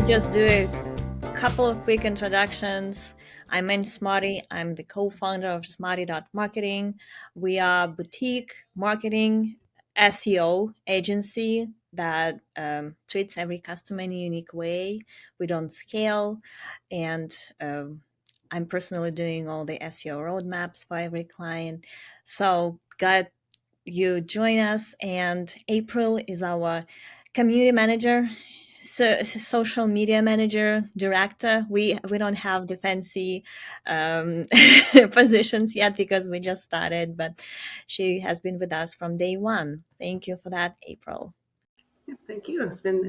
just do a couple of quick introductions. I'm Smarty. I'm the co-founder of Smarty.marketing. We are a boutique marketing SEO agency that treats every customer in a unique way. We don't scale, and I'm personally doing all the SEO roadmaps for every client. So glad you join us. And April is our community manager, social media manager, director. We don't have the fancy positions yet because we just started, but she has been with us from day one. Thank you for that, April. Yeah, thank you. It's been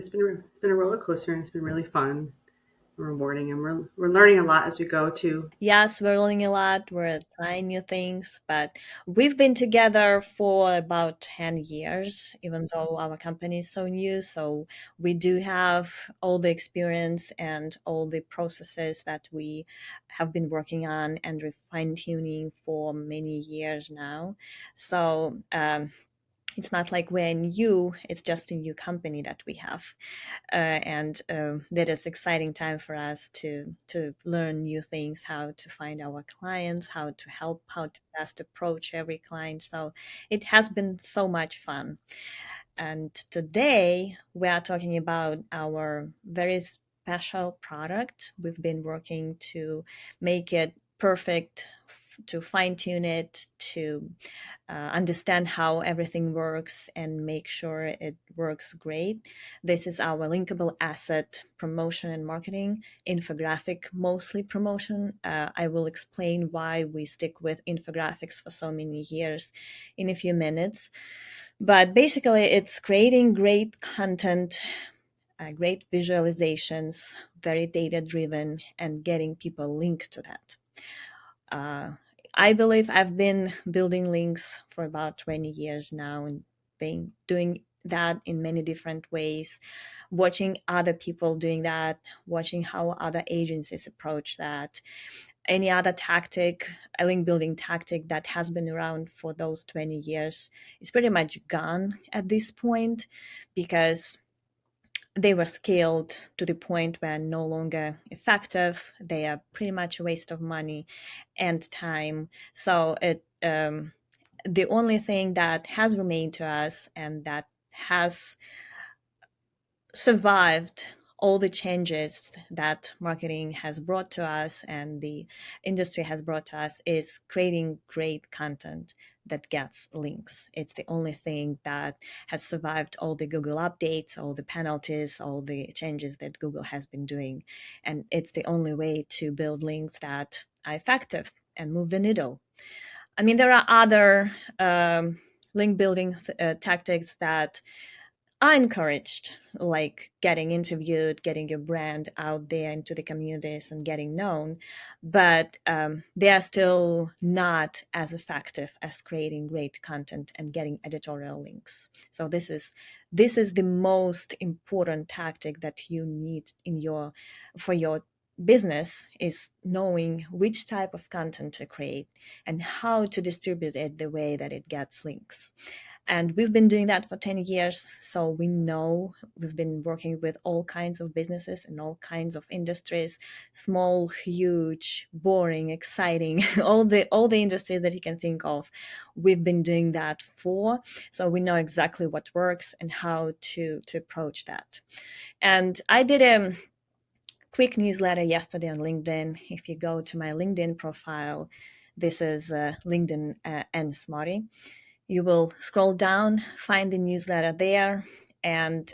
a roller coaster, and it's been really fun and rewarding, and we're learning a lot as we go too. Yes, we're learning a lot. We're trying new things, but we've been together for about 10 years, even though our company is so new. So we do have all the experience and all the processes that we have been working on and fine tuning for many years now. So it's not like we're new, it's just a new company that we have. And that is exciting time for us to learn new things, how to find our clients, how to help, how to best approach every client. So it has been so much fun. And today we are talking about our very special product. We've been working to make it perfect, to fine tune it, to understand how everything works and make sure it works great. This is our linkable asset promotion and marketing, infographic, mostly promotion. I will explain why we stick with infographics for so many years in a few minutes. But basically, it's creating great content, great visualizations, very data driven, and getting people linked to that. I believe I've been building links for about 20 years now and doing that in many different ways, watching other people doing that, watching how other agencies approach that. Any other tactic, a link building tactic that has been around for those 20 years is pretty much gone at this point because they were scaled to the point where no longer effective. They are pretty much a waste of money and time. So the only thing that has remained to us and that has survived all the changes that marketing has brought to us and the industry has brought to us is creating great content that gets links. It's the only thing that has survived all the Google updates, all the penalties, all the changes that Google has been doing. And it's the only way to build links that are effective and move the needle. I mean, there are other link building tactics that are encouraged, like getting interviewed, getting your brand out there into the communities and getting known, but they are still not as effective as creating great content and getting editorial links. So this is the most important tactic that you need for your business, is knowing which type of content to create and how to distribute it the way that it gets links. And we've been doing that for 10 years. So we know we've been working with all kinds of businesses and all kinds of industries, small, huge, boring, exciting, all the industries that you can think of. We've been doing that for. So we know exactly what works and how to approach that. And I did a quick newsletter yesterday on LinkedIn. If you go to my LinkedIn profile, this is LinkedIn and Smarty. You will scroll down, find the newsletter there, and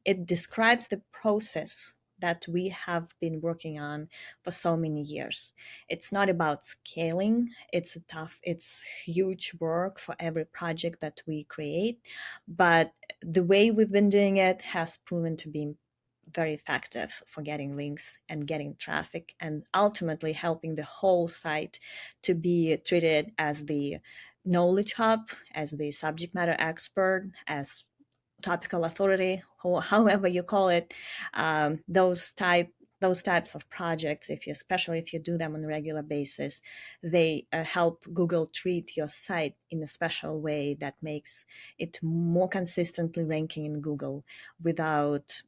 it describes the process that we have been working on for so many years. It's not about scaling. It's huge work for every project that we create, but the way we've been doing it has proven to be very effective for getting links and getting traffic and ultimately helping the whole site to be treated as the knowledge hub, as the subject matter expert, as topical authority, however you call it. Those types of projects, especially if you do them on a regular basis, they help Google treat your site in a special way that makes it more consistently ranking in Google without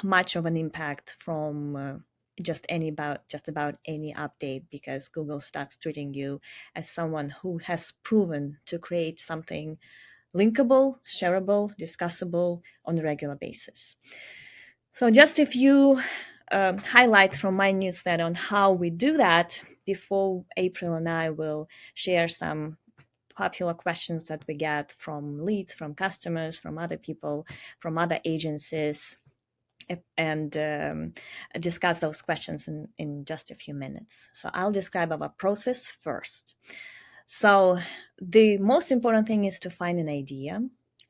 much of an impact from just about any update, because Google starts treating you as someone who has proven to create something linkable, shareable, discussable on a regular basis. So just a few highlights from my newsletter on how we do that before April and I will share some popular questions that we get from leads, from customers, from other people, from other agencies, and discuss those questions in just a few minutes. So I'll describe our process first. So the most important thing is to find an idea,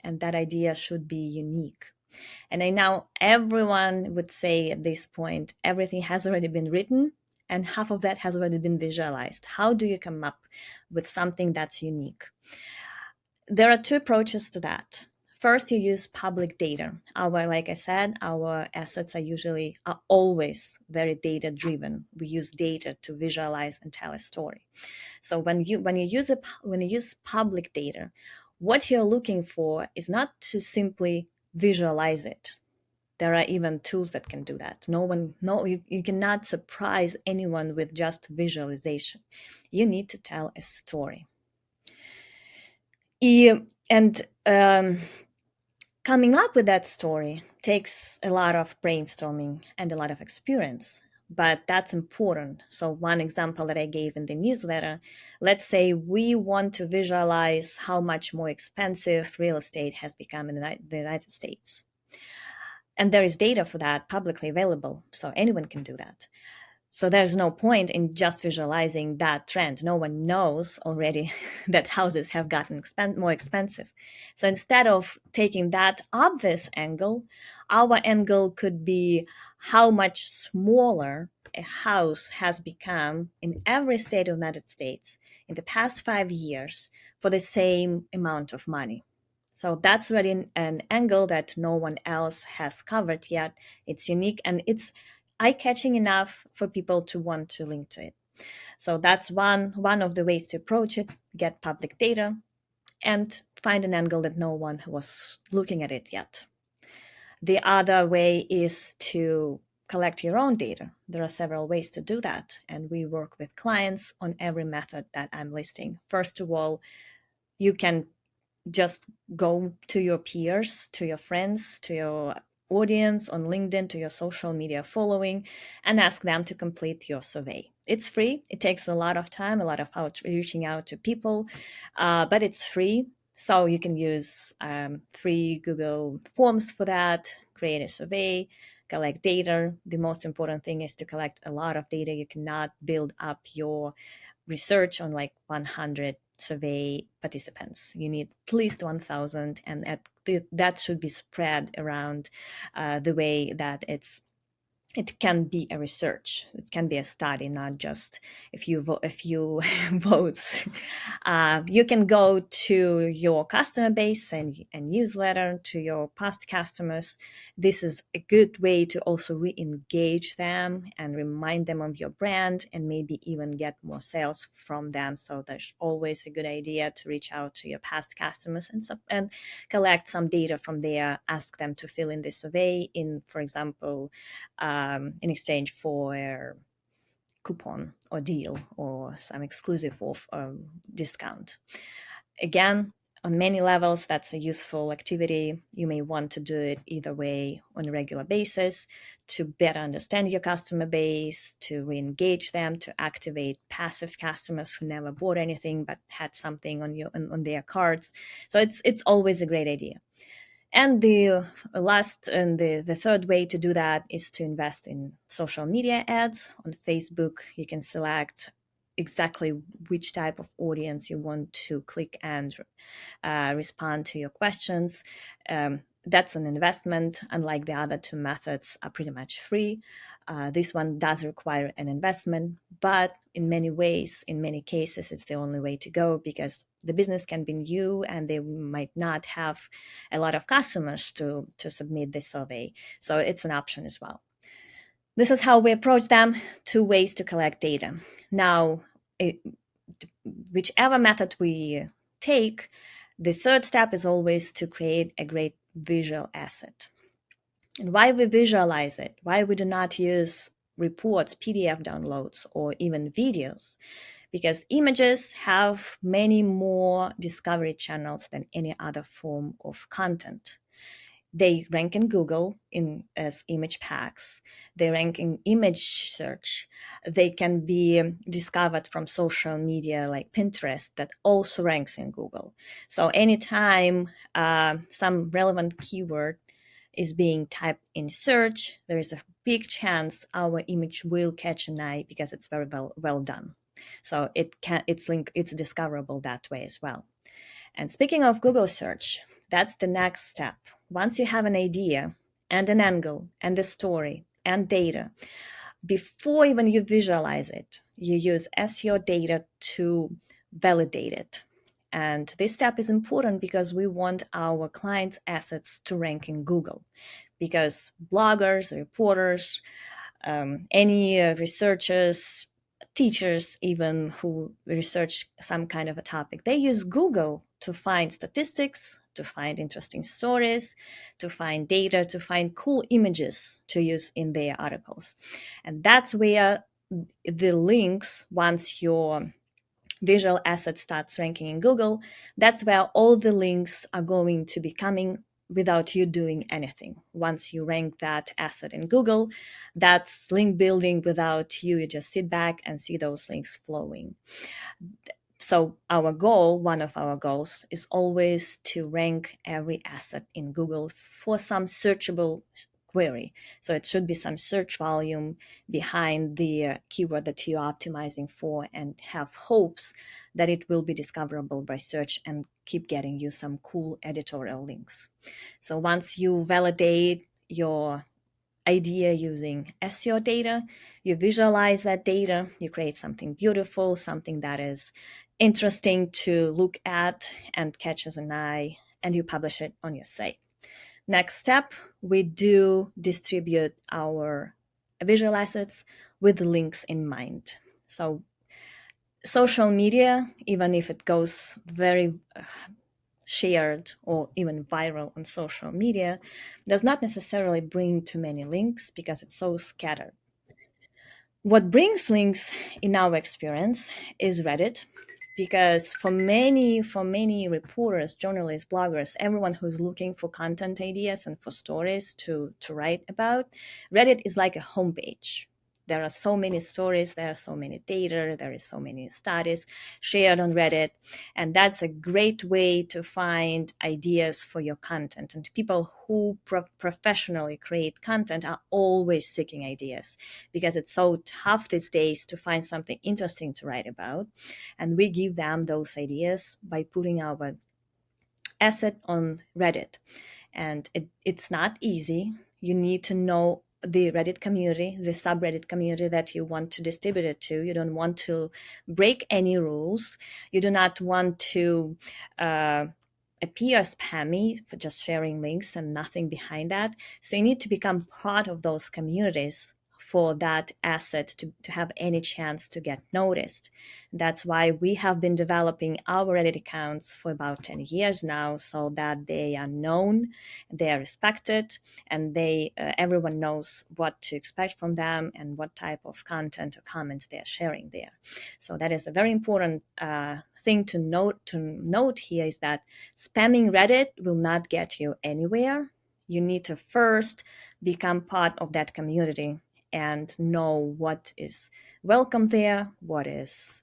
and that idea should be unique. And I know everyone would say at this point, everything has already been written and half of that has already been visualized. How do you come up with something that's unique? There are two approaches to that. First, you use public data. Like I said, our assets are always very data driven. We use data to visualize and tell a story. So when you use public data, what you're looking for is not to simply visualize it. There are even tools that can do that. You cannot surprise anyone with just visualization. You need to tell a story. And coming up with that story takes a lot of brainstorming and a lot of experience, but that's important. So one example that I gave in the newsletter, let's say we want to visualize how much more expensive real estate has become in the United States. And there is data for that publicly available, so anyone can do that. So there's no point in just visualizing that trend. No one knows already that houses have gotten more expensive. So instead of taking that obvious angle, our angle could be how much smaller a house has become in every state of the United States in the past 5 years for the same amount of money. So that's already an angle that no one else has covered yet. It's unique and it's eye-catching enough for people to want to link to it. So that's one of the ways to approach it: get public data and find an angle that no one was looking at it yet. The other way is to collect your own data. There are several ways to do that, and we work with clients on every method that I'm listing. First of all, you can just go to your peers, to your friends, to your audience on LinkedIn, to your social media following, and ask them to complete your survey. It's free. It takes a lot of time, a lot of reaching out to people, but it's free. So you can use free Google Forms for that, create a survey, collect data. The most important thing is to collect a lot of data. You cannot build up your research on like 100 survey participants. You need at least 1,000, and that should be spread around the way that it can be a research. It can be a study, not just a few votes. You can go to your customer base and newsletter, to your past customers. This is a good way to also re-engage them and remind them of your brand and maybe even get more sales from them. So there's always a good idea to reach out to your past customers and collect some data from there. Ask them to fill in the survey for example, in exchange for a coupon or deal or some exclusive discount. Again, on many levels, that's a useful activity. You may want to do it either way on a regular basis to better understand your customer base, to re-engage them, to activate passive customers who never bought anything but had something on their cards. So it's always a great idea. And the third way to do that is to invest in social media ads. On Facebook, you can select exactly which type of audience you want to click and respond to your questions. That's an investment. Unlike the other two methods are pretty much free. This one does require an investment, but in many ways, in many cases, it's the only way to go because the business can be new and they might not have a lot of customers to submit the survey. So it's an option as well. This is how we approach them. Two ways to collect data. Now, whichever method we take, the third step is always to create a great visual asset. And why we visualize it, why we do not use reports, PDF downloads, or even videos, because images have many more discovery channels than any other form of content. They rank in Google in as image packs. They rank in image search. They can be discovered from social media like Pinterest that also ranks in Google. So anytime some relevant keyword is being typed in search, there is a big chance our image will catch an eye because it's very well done. So it's discoverable that way as well. And speaking of Google search, that's the next step. Once you have an idea and an angle and a story and data, before even you visualize it, you use SEO data to validate it. And this step is important because we want our clients' assets to rank in Google. Because bloggers, reporters, any researchers, teachers, even who research some kind of a topic, they use Google to find statistics, to find interesting stories, to find data, to find cool images to use in their articles. And that's where the links, once your visual asset starts ranking in Google, that's where all the links are going to be coming without you doing anything. Once you rank that asset in Google, that's link building without you. You just sit back and see those links flowing. So our goal, one of our goals, is always to rank every asset in Google for some searchable query. So it should be some search volume behind the keyword that you're optimizing for, and have hopes that it will be discoverable by search and keep getting you some cool editorial links. So once you validate your idea using SEO data, you visualize that data, you create something beautiful, something that is interesting to look at and catches an eye, and you publish it on your site. Next step, we do distribute our visual assets with links in mind. So social media, even if it goes very shared or even viral on social media, does not necessarily bring too many links because it's so scattered. What brings links in our experience is Reddit, because for many reporters, journalists, bloggers, everyone who's looking for content ideas and for stories to write about, Reddit is like a homepage. There are so many stories, there are so many data, there is so many studies shared on Reddit, and that's a great way to find ideas for your content. And people who professionally create content are always seeking ideas, because it's so tough these days to find something interesting to write about. And we give them those ideas by putting our asset on Reddit. And it's not easy. You need to know the Reddit community, the subreddit community that you want to distribute it to. You don't want to break any rules. You do not want to appear spammy for just sharing links and nothing behind that. So you need to become part of those communities for that asset to have any chance to get noticed. That's why we have been developing our Reddit accounts for about 10 years now, so that they are known, they are respected, and everyone knows what to expect from them and what type of content or comments they are sharing there. So that is a very important thing to note here, is that spamming Reddit will not get you anywhere. You need to first become part of that community and know what is welcome there, what is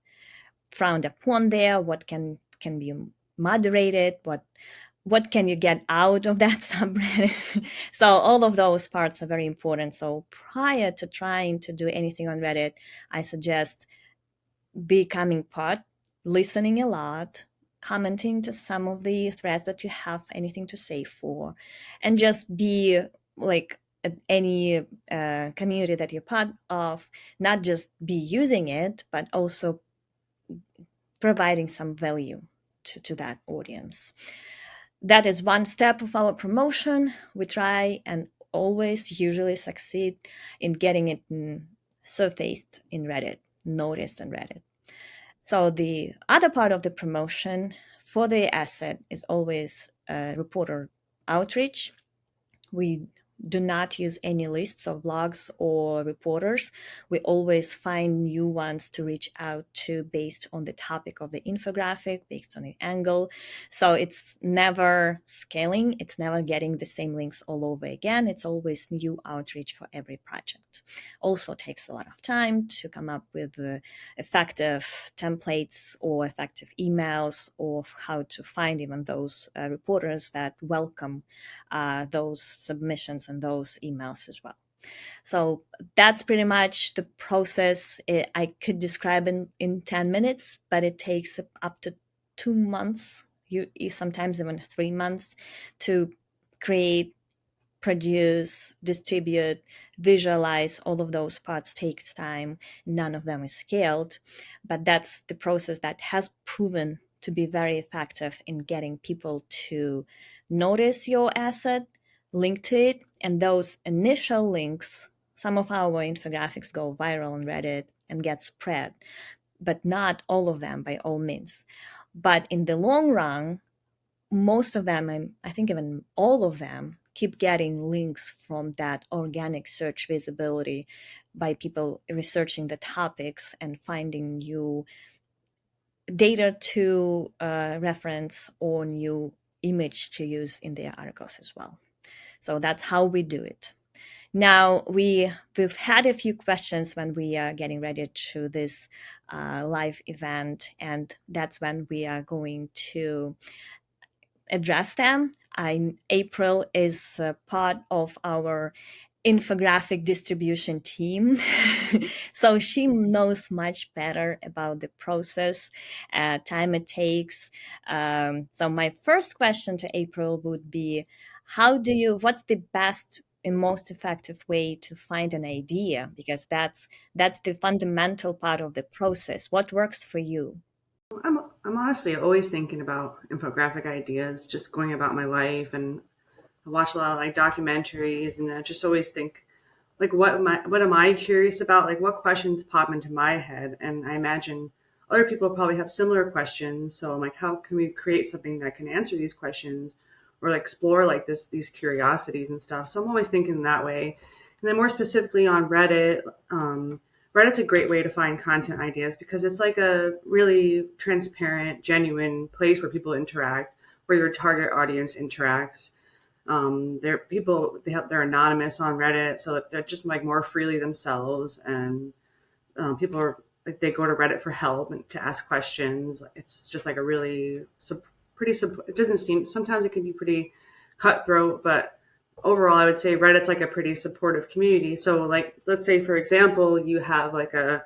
frowned upon there, what can be moderated, what can you get out of that subreddit. So all of those parts are very important. So prior to trying to do anything on Reddit, I suggest becoming part, listening a lot, commenting to some of the threads that you have anything to say for, and just be like at any community that you're part of, not just be using it, but also providing some value to that audience. That is one step of our promotion. We try and always usually succeed in getting it surfaced in Reddit, noticed in Reddit. So the other part of the promotion for the asset is always reporter outreach. We do not use any lists of blogs or reporters. We always find new ones to reach out to based on the topic of the infographic, based on the angle. So it's never scaling, it's never getting the same links all over again. It's always new outreach for every project. Also takes a lot of time to come up with effective templates or effective emails, or how to find even those reporters that welcome those submissions and those emails as well. So that's pretty much the process. I could describe in 10 minutes, but it takes up to 2 months, sometimes even 3 months, to create, produce, distribute, visualize. All of those parts takes time. None of them is scaled, but that's the process that has proven to be very effective in getting people to notice your asset, link to it, and those initial links. Some of our infographics go viral on Reddit and get spread, but not all of them by all means. But in the long run, most of them, I think even all of them, keep getting links from that organic search visibility by people researching the topics and finding new data to reference or new image to use in their articles as well. So that's how we do it. Now, we've had a few questions when we are getting ready to this live event, and that's when we are going to address them. April is part of our infographic distribution team. So she knows much better about the process, time it takes. So my first question to April would be, what's the best and most effective way to find an idea? Because that's the fundamental part of the process. What works for you? I'm honestly always thinking about infographic ideas, just going about my life, and I watch a lot of like documentaries, and I just always think like what am I curious about? Like what questions pop into my head? And I imagine other people probably have similar questions. So I'm like, how can we create something that can answer these questions or like explore like these curiosities and stuff? So I'm always thinking that way. And then more specifically on Reddit, Reddit's a great way to find content ideas because it's like a really transparent, genuine place where people interact, where your target audience interacts. They're people they're anonymous on Reddit, so that they're just like more freely themselves, and people are like they go to Reddit for help and to ask questions. It's just like a really it doesn't seem, sometimes it can be pretty cutthroat, but overall I would say Reddit's like a pretty supportive community. So like let's say for example you have like a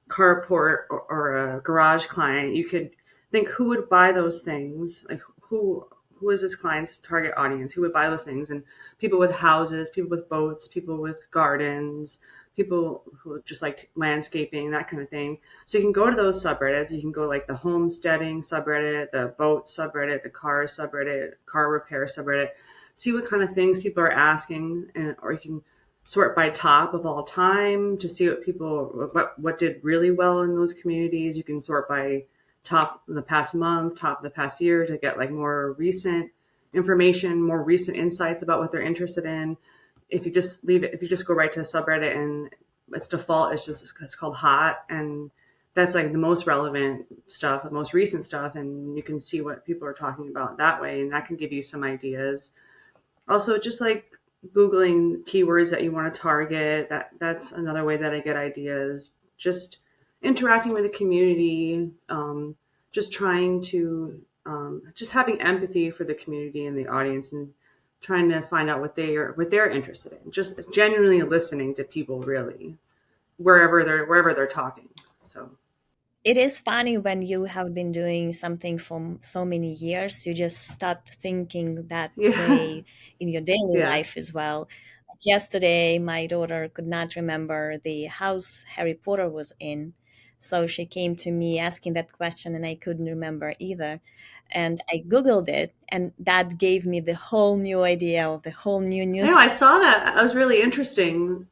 carport or a garage client, you could think who would buy those things, like who is this client's target audience, who would buy those things, and people with houses, people with boats, people with gardens, people who just like landscaping, that kind of thing. So you can go to those subreddits. You can go like the homesteading subreddit, the boat subreddit, the car subreddit, car repair subreddit, see what kind of things people are asking, and or you can sort by top of all time to see what did really well in those communities. You can sort by top of the past month, top of the past year to get like more recent information, more recent insights about what they're interested in. If you just go right to the subreddit and its default is just, it's called hot, and that's like the most relevant stuff, the most recent stuff, and you can see what people are talking about that way, and that can give you some ideas. Also, just like Googling keywords that you want to target, that's another way that I get ideas. Just interacting with the community, just trying to, just having empathy for the community and the audience, and trying to find out what they're interested in. Just genuinely listening to people, really, wherever they're talking. So It is funny when you have been doing something for so many years, you just start thinking that yeah, way in your daily yeah. life as well. Like yesterday, my daughter could not remember the house Harry Potter was in. So she came to me asking that question, and I couldn't remember either. And I Googled it, and that gave me the whole new idea of the whole new I know news. I saw that. That was really interesting.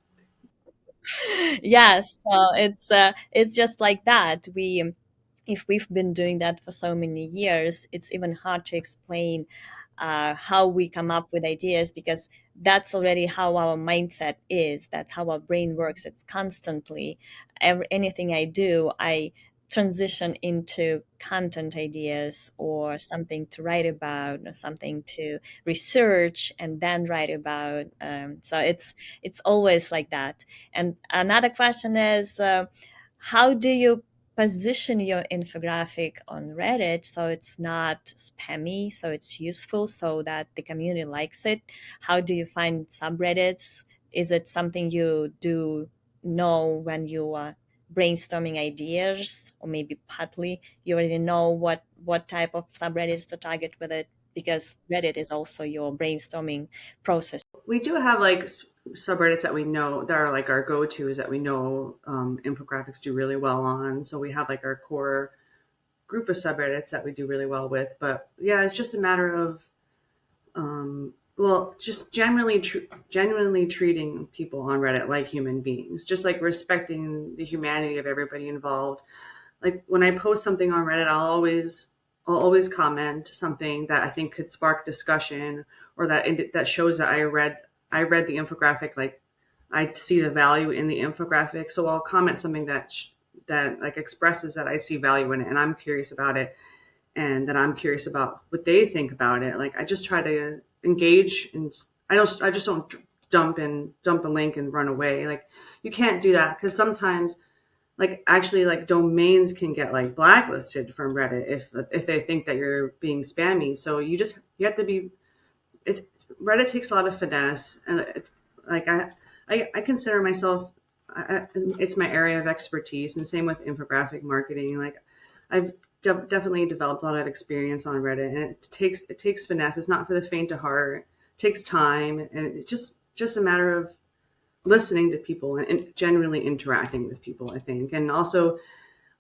Yes, so it's just like that. If we've been doing that for so many years, it's even hard to explain how we come up with ideas, because that's already how our mindset is. That's how our brain works. It's constantly, anything I do, I transition into content ideas or something to write about or something to research and then write about. So it's always like that. And another question is, how do you position your infographic on Reddit so it's not spammy, so it's useful, so that the community likes it? How do you find subreddits? Is it something you do know when you are brainstorming ideas, or maybe partly you already know what type of subreddits to target with it? Because Reddit is also your brainstorming process. We do have like subreddits that we know that are like our go-tos that we know infographics do really well on. So we have like our core group of subreddits that we do really well with. But yeah, it's just a matter of well, just genuinely treating people on Reddit like human beings, just like respecting the humanity of everybody involved. Like when I post something on Reddit, I'll always comment something that I think could spark discussion, or that shows that I read the infographic. Like I see the value in the infographic, so I'll comment something that like expresses that I see value in it and I'm curious about it, and that I'm curious about what they think about it. Like I just try to engage, and I just don't dump a link and run away. Like you can't do that, because sometimes like actually like domains can get like blacklisted from Reddit if they think that you're being spammy. So you have to be. It's Reddit takes a lot of finesse, and like I consider myself. It's my area of expertise, and same with infographic marketing. Like I've definitely developed a lot of experience on Reddit, and it takes finesse. It's not for the faint of heart. It takes time, and it's just a matter of listening to people and genuinely interacting with people, I think. And also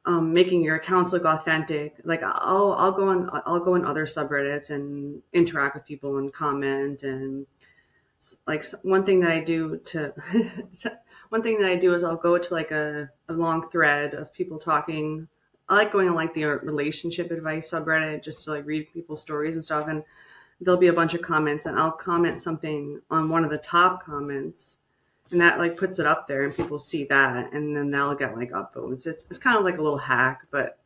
making your accounts look authentic. Like I'll go on other subreddits and interact with people and comment. And like one thing that I do to one thing that I do is I'll go to like a long thread of people talking. I like going on like the relationship advice subreddit just to like read people's stories and stuff. And there'll be a bunch of comments, and I'll comment something on one of the top comments, and that like puts it up there, and people see that, and then they'll get like upvotes. It's kind of like a little hack, but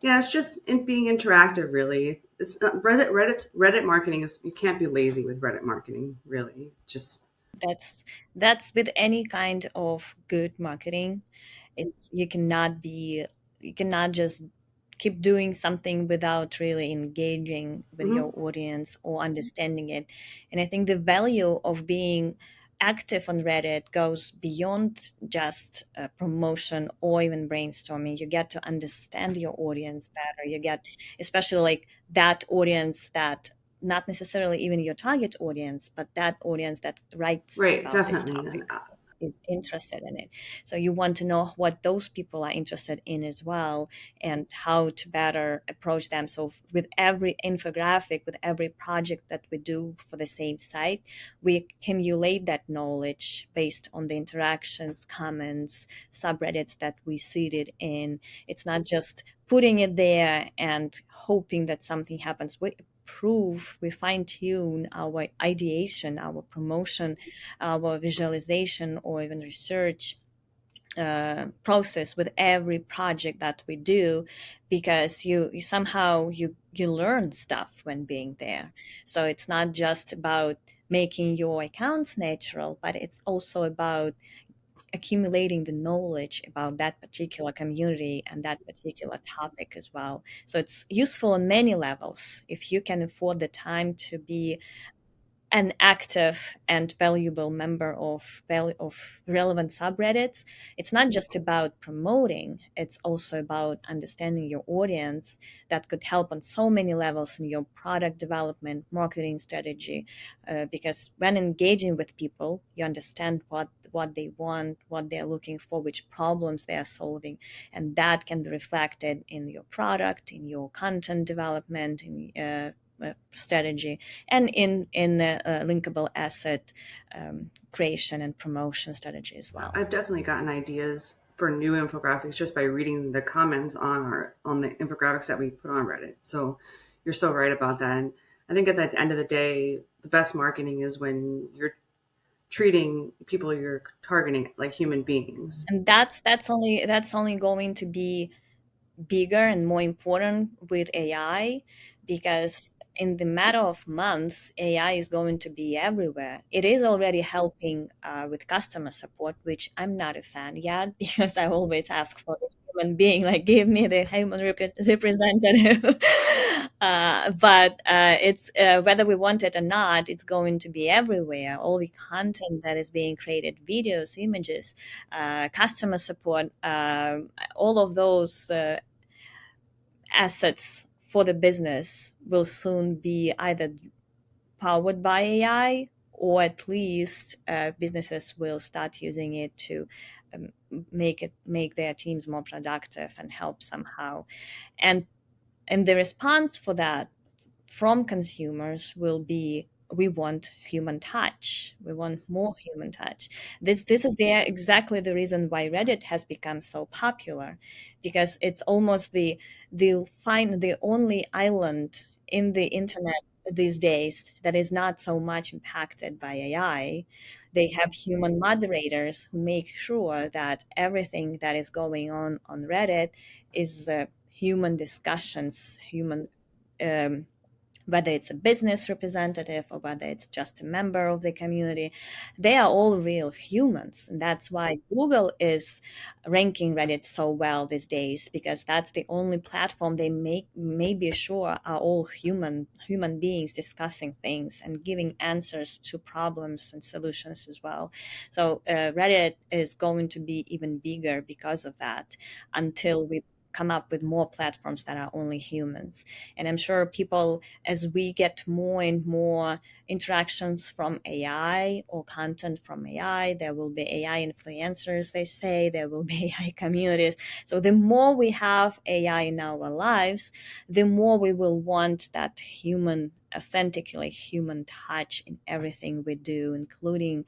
yeah, it's just in being interactive. Really, it's Reddit marketing is, you can't be lazy with Reddit marketing. Really, just That's with any kind of good marketing. It's you cannot just keep doing something without really engaging with mhm. your audience or understanding it. And I think the value of being active on Reddit goes beyond just promotion or even brainstorming. You get to understand your audience better. You get, especially like that audience that, not necessarily even your target audience, but that audience that writes Right, about this definitely. topic, is interested in it. So you want to know what those people are interested in as well, and how to better approach them. So with every infographic, with every project that we do for the same site, we accumulate that knowledge based on the interactions, comments, subreddits that we seeded in. It's not just putting it there and hoping that something happens. We fine tune our ideation, our promotion, our visualization, or even research process with every project that we do, because you somehow you learn stuff when being there. So it's not just about making your accounts natural, but it's also about accumulating the knowledge about that particular community and that particular topic as well. So it's useful on many levels. If you can afford the time to be an active and valuable member of relevant subreddits, it's not just about promoting, it's also about understanding your audience. That could help on so many levels in your product development, marketing strategy, because when engaging with people, you understand what they want, what they're looking for, which problems they are solving, and that can be reflected in your product, in your content development, in strategy, and in the linkable asset creation and promotion strategy as well. I've definitely gotten ideas for new infographics just by reading the comments on the infographics that we put on Reddit. So you're so right about that. I think at the end of the day, the best marketing is when you're treating people you're targeting like human beings. And that's only going to be bigger and more important with AI, because in the matter of months, AI is going to be everywhere. It is already helping with customer support, which I'm not a fan yet because I always ask for the human being, like, give me the human representative. But it's whether we want it or not, it's going to be everywhere. All the content that is being created, videos, images, customer support, all of those assets for the business will soon be either powered by AI, or at least businesses will start using it to um, make their teams more productive and help somehow. And the response for that from consumers will be, we want human touch, we want more human touch. This is exactly the reason why Reddit has become so popular, because it's almost the only island in the internet these days that is not so much impacted by AI. They have human moderators who make sure that everything that is going on Reddit is human discussions, human, um, whether it's a business representative or whether it's just a member of the community, they are all real humans. And that's why Google is ranking Reddit so well these days, because that's the only platform they may be sure are all human beings discussing things and giving answers to problems and solutions as well. So Reddit is going to be even bigger because of that, until we come up with more platforms that are only humans. And I'm sure people, as we get more and more interactions from AI or content from AI, there will be AI influencers, they say, there will be AI communities. So the more we have AI in our lives, the more we will want that human, authentically human touch in everything we do, including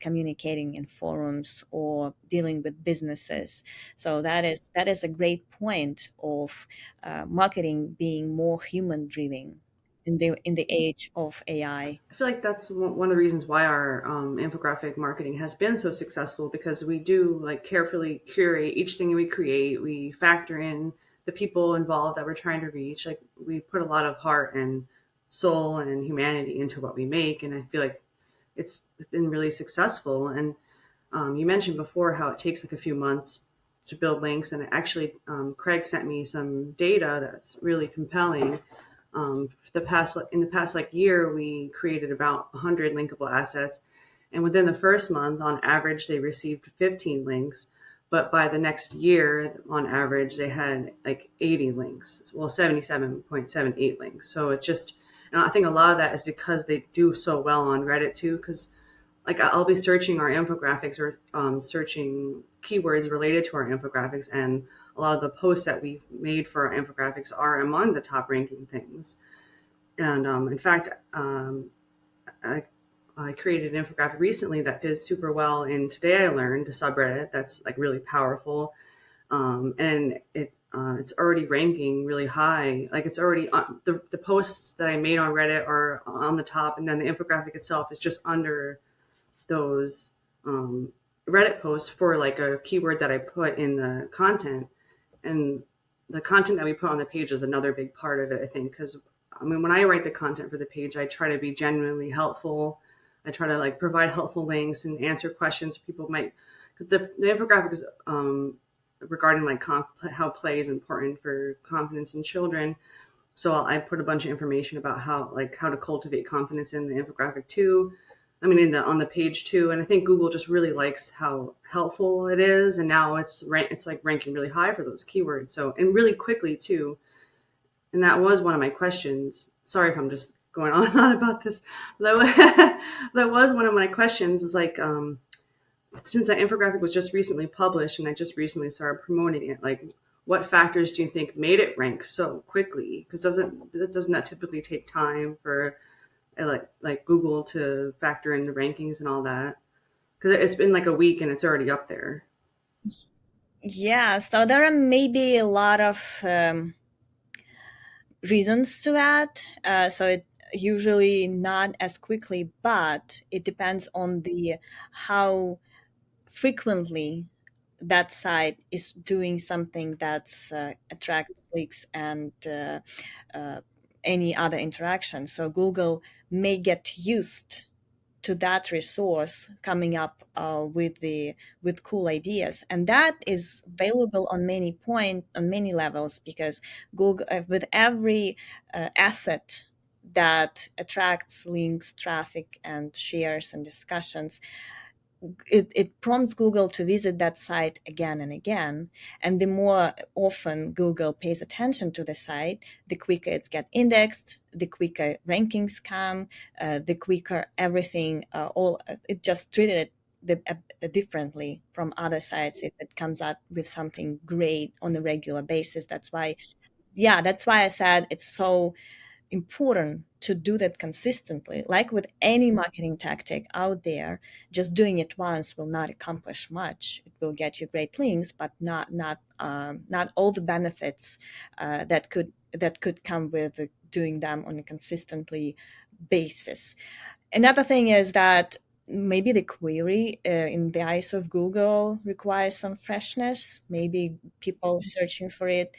communicating in forums or dealing with businesses. So that is a great point of marketing being more human driven in the age of AI. I feel like that's one of the reasons why our infographic marketing has been so successful, because we do like carefully curate each thing we create. We factor in the people involved that we're trying to reach. Like we put a lot of heart and soul and humanity into what we make, and I feel like it's been really successful. And you mentioned before how it takes like a few months to build links, and actually, Craig sent me some data that's really compelling. In the past like year, we created about 100 linkable assets, and within the first month, on average, they received 15 links. But by the next year, on average, they had like 80 links. Well, 77.78 links. So it just, and I think a lot of that is because they do so well on Reddit too. Because like I'll be searching our infographics, or searching keywords related to our infographics, and a lot of the posts that we've made for our infographics are among the top ranking things. And in fact, I, I created an infographic recently that did super well in Today I Learned, the subreddit that's like really powerful, and it's already ranking really high. Like it's already on, the posts that I made on Reddit are on the top, and then the infographic itself is just under those Reddit posts for like a keyword that I put in the content. And the content that we put on the page is another big part of it, I think, because I mean, when I write the content for the page, I try to be genuinely helpful. I try to like provide helpful links and answer questions people might. The infographic is regarding like how play is important for confidence in children. So I put a bunch of information about how to cultivate confidence in the infographic too. I mean, in the on the page too. And I think Google just really likes how helpful it is, and now it's like ranking really high for those keywords. So, and really quickly too. And that was one of my questions. Sorry if I'm just going on and on about this. That was one of my questions. Is like, since that infographic was just recently published and I just recently started promoting it, like what factors do you think made it rank so quickly? Because doesn't that typically take time for like Google to factor in the rankings and all that? Because it's been like a week and it's already up there. Yeah, so there are maybe a lot of reasons to that. So usually not as quickly, but it depends on the how frequently that site is doing something that's attracts clicks and uh, any other interaction. So Google may get used to that resource coming up with cool ideas, and that is available on many levels, because Google, with every asset that attracts links, traffic, and shares and discussions, it prompts Google to visit that site again and again. And the more often Google pays attention to the site, the quicker it's get indexed, the quicker rankings come, the quicker everything, it just treated it differently from other sites if it comes out with something great on a regular basis. That's why I said it's so important to do that consistently. Like with any marketing tactic out there, just doing it once will not accomplish much. It will get you great links, but not all the benefits that could come with doing them on a consistently basis. Another thing is that maybe the query in the eyes of Google requires some freshness. Maybe people searching for it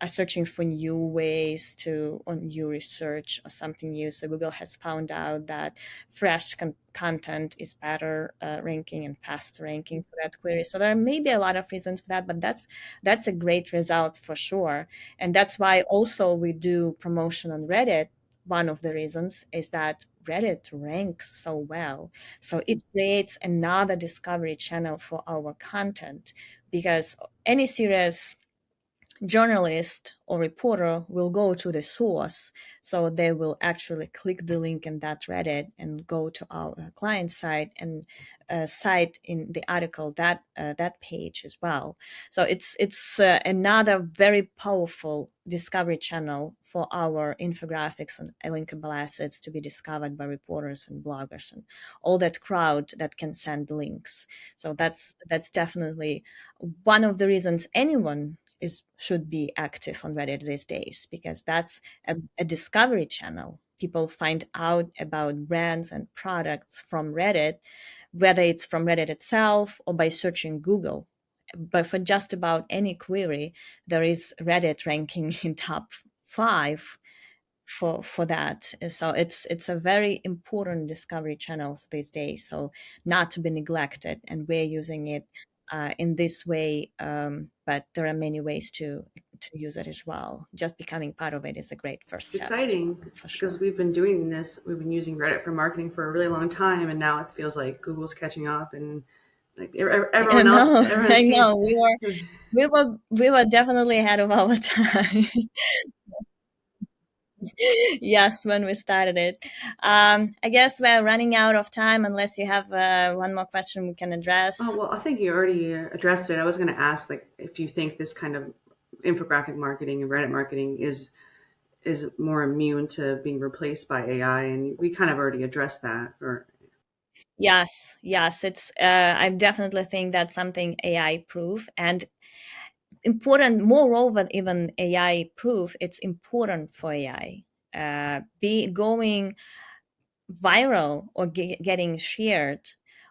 are searching for new ways to or new research or something new. So Google has found out that fresh content is better ranking and faster ranking for that query. So there may be a lot of reasons for that, but that's a great result for sure. And that's why also we do promotion on Reddit. One of the reasons is that Reddit ranks so well. So it creates another discovery channel for our content, because any serious journalist or reporter will go to the source. So they will actually click the link in that Reddit and go to our client site and cite in the article that page as well. So it's another very powerful discovery channel for our infographics and linkable assets to be discovered by reporters and bloggers and all that crowd that can send links. So that's definitely one of the reasons anyone is should be active on Reddit these days, because that's a discovery channel. People find out about brands and products from Reddit, whether it's from Reddit itself or by searching Google. But for just about any query, there is Reddit ranking in top five for that. So it's a very important discovery channels these days. So not to be neglected, and we're using it in this way. But there are many ways to use it as well. Just becoming part of it is a great first It's step, exciting for because sure. we've been using Reddit for marketing for a really long time, and now it feels like Google's catching up, and like I know, everyone's I seeing. know. We were definitely ahead of our time. Yes, when we started it. I guess we're running out of time, unless you have one more question we can Oh, address. well, I think you already addressed it. I was going to ask, like, if you think this kind of infographic marketing and Reddit marketing is more immune to being replaced by AI, and we kind of already addressed that. Or Yes, yes, it's. I definitely think that's something AI proof and important. Moreover, even AI proof, it's important for AI. Be going viral or getting shared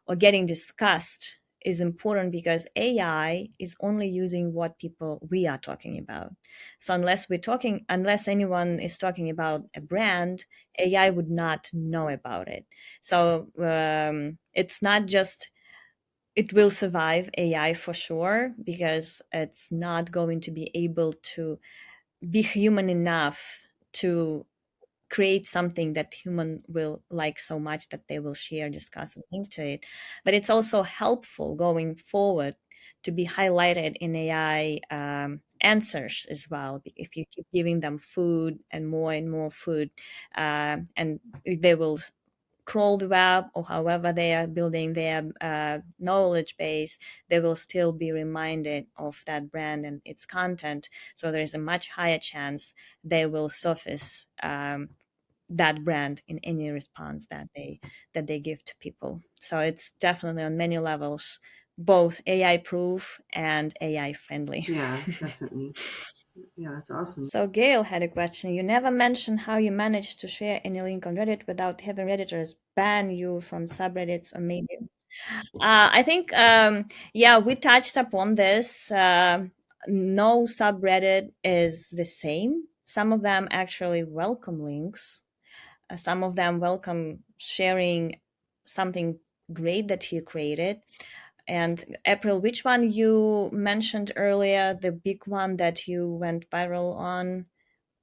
or getting discussed is important, because AI is only using what people we are talking about. So unless anyone is talking about a brand, AI would not know about it. So it's not just it will survive AI for sure, because it's not going to be able to be human enough to create something that human will like so much that they will share, discuss, and link to it. But it's also helpful going forward to be highlighted in AI answers as well. If you keep giving them food and more food, and they will crawl the web, or however they are building their knowledge base, they will still be reminded of that brand and its content. So there is a much higher chance they will surface that brand in any response that they give to people. So it's definitely on many levels both AI proof and AI friendly. yeah, definitely. Yeah, that's awesome. So Gail had a question. You never mentioned how you managed to share any link on Reddit without having Redditors ban you from subreddits or maybe. I think, yeah, we touched upon this. No subreddit is the same. Some of them actually welcome links. Some of them welcome sharing something great that you created. And April, which one you mentioned earlier, the big one that you went viral on?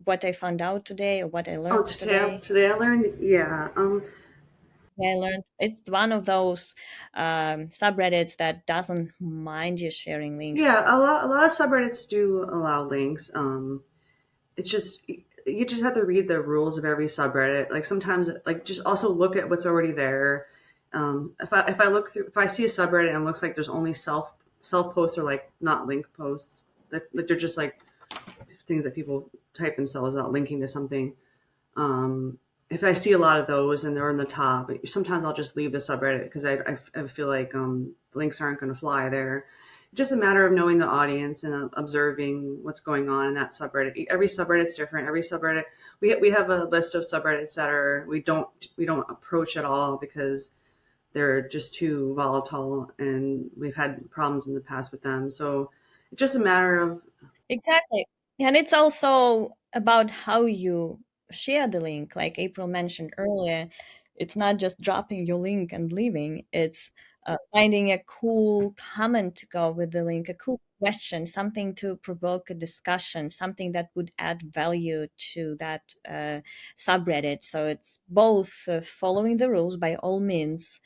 What I found out today or what I Oh, learned today today? today I learned. Yeah. I learned it's one of those subreddits that doesn't mind you sharing links. Yeah. A lot of subreddits do allow links. It's just you just have to read the rules of every subreddit. Like sometimes, like just also look at what's already there. If I look through, if I see a subreddit and it looks like there's only self posts or like not link posts, like they're just like things that people type themselves out linking to something. Um, if I see a lot of those and they're in the top, sometimes I'll just leave the subreddit because I feel like links aren't going to fly there. It's just a matter of knowing the audience and observing what's going on in that subreddit. Every subreddit's different. Every subreddit, we have a list of subreddits that are we don't approach at all because they're just too volatile and we've had problems in the past with them. So it's just a matter of Exactly. And it's also about how you share the link. Like April mentioned earlier, it's not just dropping your link and leaving, it's finding a cool comment to go with the link, a cool question, something to provoke a discussion, something that would add value to that subreddit. So it's both following the rules by all means,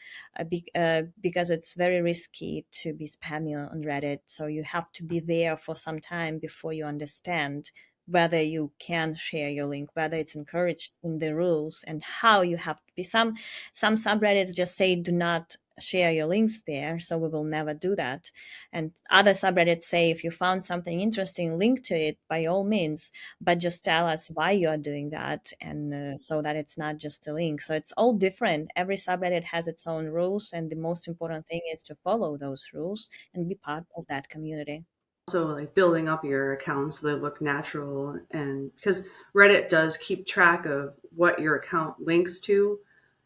because it's very risky to be spammy on Reddit. So you have to be there for some time before you understand whether you can share your link, whether it's encouraged in the rules, and how you have to be. Some subreddits just say do not share your links there, so we will never do that. And other subreddits say if you found something interesting, link to it by all means, but just tell us why you are doing that, and so that it's not just a link. So it's all different. Every subreddit has its own rules, and the most important thing is to follow those rules and be part of that community. also like building up your account so they look natural, and because Reddit does keep track of what your account links to,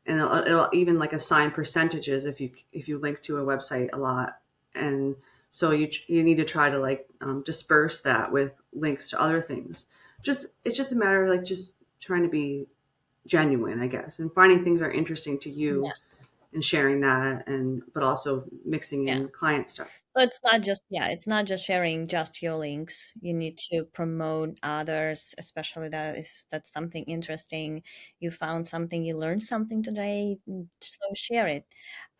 and it'll even like assign percentages if you link to a website a lot, and so you need to try to like disperse that with links to other things. Just it's just a matter of like just trying to be genuine, I guess, and finding things that are interesting to Yeah, you and sharing that, and but also mixing yeah. in client stuff. So it's not just, yeah, it's not just sharing just your links. You need to promote others, especially that is that's something interesting. You found something, you learned something today, so share it.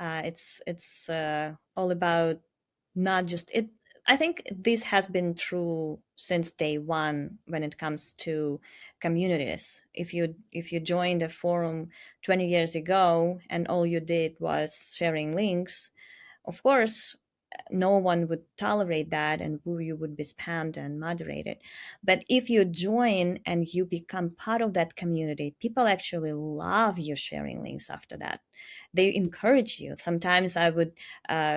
It's all about not just it. I think this has been true since day one when it comes to communities. If you joined a forum 20 years ago and all you did was sharing links, of course no one would tolerate that and you would be spammed and moderated. But if you join and you become part of that community, people actually love you sharing links after that. They encourage you. Sometimes I would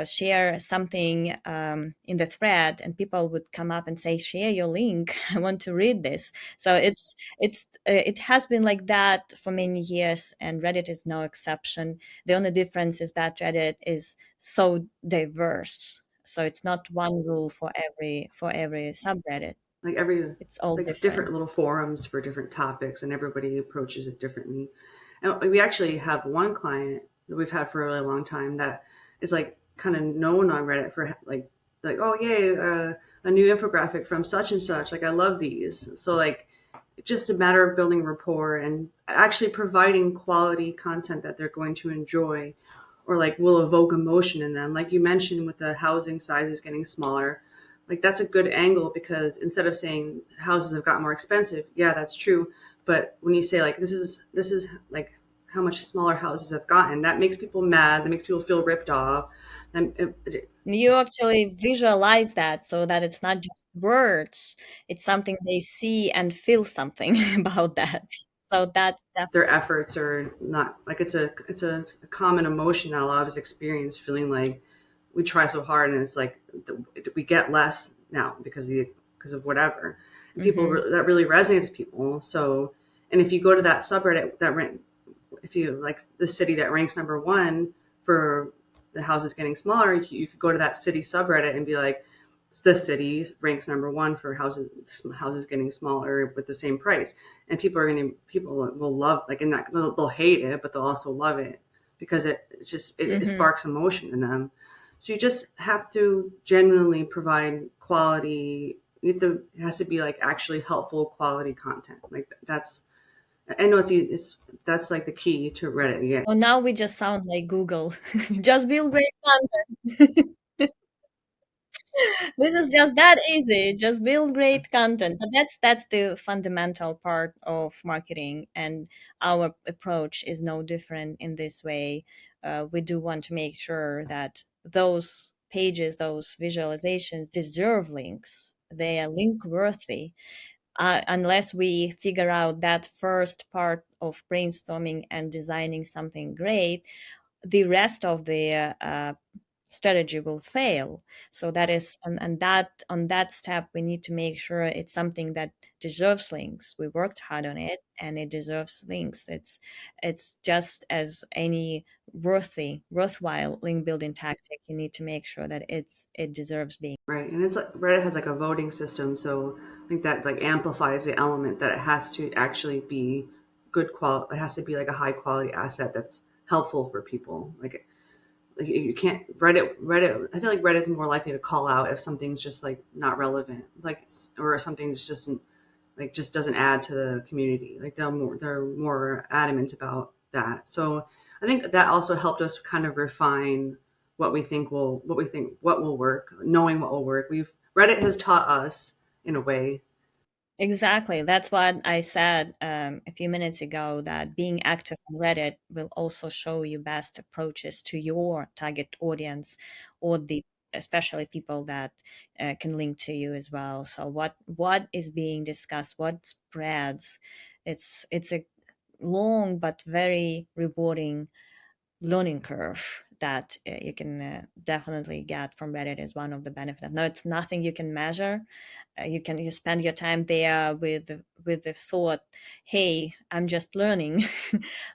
share something in the thread and people would come up and say, share your link. I want to read this. So it has been like that for many years, and Reddit is no exception. The only difference is that Reddit is so diverse. So it's not one rule for every subreddit. Like every It's all like different different. little forums for different topics and everybody approaches it differently. And we actually have one client that we've had for a really long time that is like kind of known on Reddit for like oh yay, a new infographic from such and such, like I love these. So like it's just a matter of building rapport and actually providing quality content that they're going to enjoy or like will evoke emotion in them, like you mentioned with the housing sizes getting smaller. Like that's a good angle because instead of saying houses have gotten more expensive, yeah, that's true. But when you say like this is like how much smaller houses have gotten, that makes people mad. That makes people feel ripped off. And You actually visualize that so that it's not just words, it's something they see and feel something about that. So that's their definitely, efforts are not like it's a common emotion that a lot of us experience, feeling like we try so hard and it's like we get less now because because of whatever. And people Mm-hmm. that really resonates with people. So, and if you go to that subreddit that if you like the city that ranks number one for the houses getting smaller, you could go to that city subreddit and be like, this city ranks number one for houses getting smaller with the same price, and people will love, like, in that they'll hate it, but they'll also love it because it Mm-hmm. sparks emotion in them. So you just have to genuinely provide quality. It has to be like actually helpful quality content. Like that's I know it's that's like the key to Reddit. Yeah, Well, now we just sound like Google. Just build great content. This is just that easy. Just build great content. But that's the fundamental part of marketing, and our approach is no different in this way. We do want to make sure that those pages, those visualizations deserve links. They are link worthy. Unless we figure out that first part of brainstorming and designing something great, the rest of the strategy will fail. So that is, and that on that step we need to make sure it's something that deserves links. We worked hard on it and it deserves links. It's just as any worthwhile link building tactic, you need to make sure that it deserves being. right. And it's like Reddit has like a voting system, so I think that like amplifies the element that it has to actually be good quality. It has to be like a high quality asset that's helpful for people. Like you can't Reddit. I feel like Reddit's more likely to call out if something's just like not relevant, like, or something just doesn't add to the community. Like they're more adamant about that. So I think that also helped us kind of refine what will work, knowing what will work. We've Reddit has taught us in a way. Exactly. That's what I said a few minutes ago, that being active on Reddit will also show you best approaches to your target audience, or the especially people that can link to you as well. So what is being discussed, what spreads. It's a long but very rewarding learning curve that you can definitely get from Reddit is one of the benefits. No, it's nothing you can measure. You spend your time there with the thought, "Hey, I'm just learning."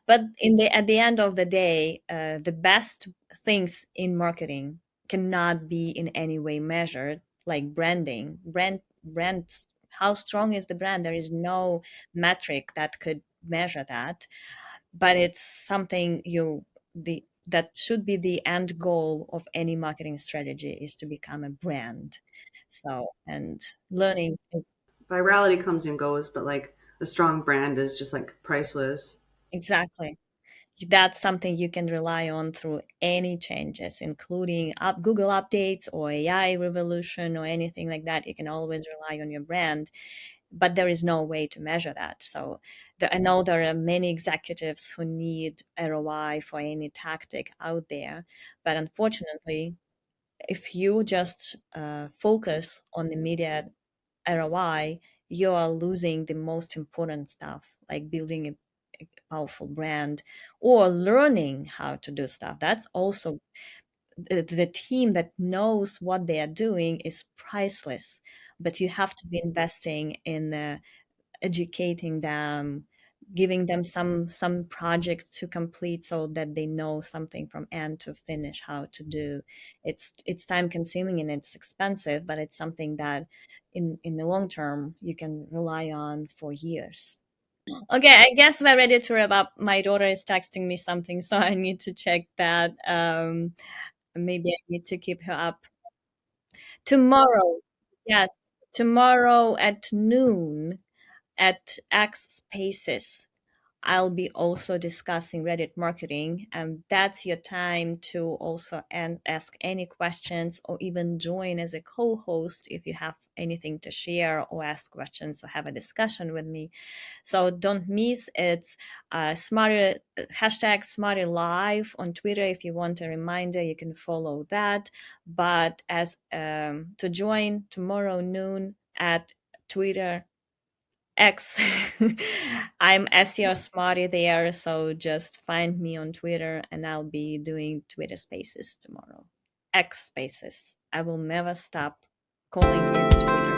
But in the at the end of the day, the best things in marketing cannot be in any way measured, like branding. Brand. How strong is the brand? There is no metric that could measure that, but it's something the that should be the end goal of any marketing strategy, is to become a brand. So, and learning is Virality comes and goes, but like a strong brand is just like priceless. exactly, that's something you can rely on through any changes, including Google updates or AI revolution or anything like that. You can always rely on your brand, but there is no way to measure that. So I know there are many executives who need ROI for any tactic out there, but unfortunately, if you just focus on immediate ROI, you are losing the most important stuff, like building a powerful brand or learning how to do stuff. That's also the team that knows what they are doing is priceless, but you have to be investing in educating them, giving them some projects to complete so that they know something from end to finish how to do. It's time consuming and it's expensive, but it's something that in the long term you can rely on for years. Okay, I guess we're ready to wrap up. My daughter is texting me something, so I need to check that. Maybe I need to keep her up tomorrow. Yes, tomorrow at noon at X Spaces. I'll be also discussing Reddit marketing, and that's your time to also ask any questions or even join as a co host if you have anything to share or ask questions or have a discussion with me. So don't miss it's Smarty, hashtag Smarty Live on Twitter. If you want a reminder, you can follow that. But as to join tomorrow noon at Twitter X. I'm SEO Smarty there, so just find me on Twitter and I'll be doing Twitter Spaces tomorrow. X Spaces. I will never stop calling it Twitter.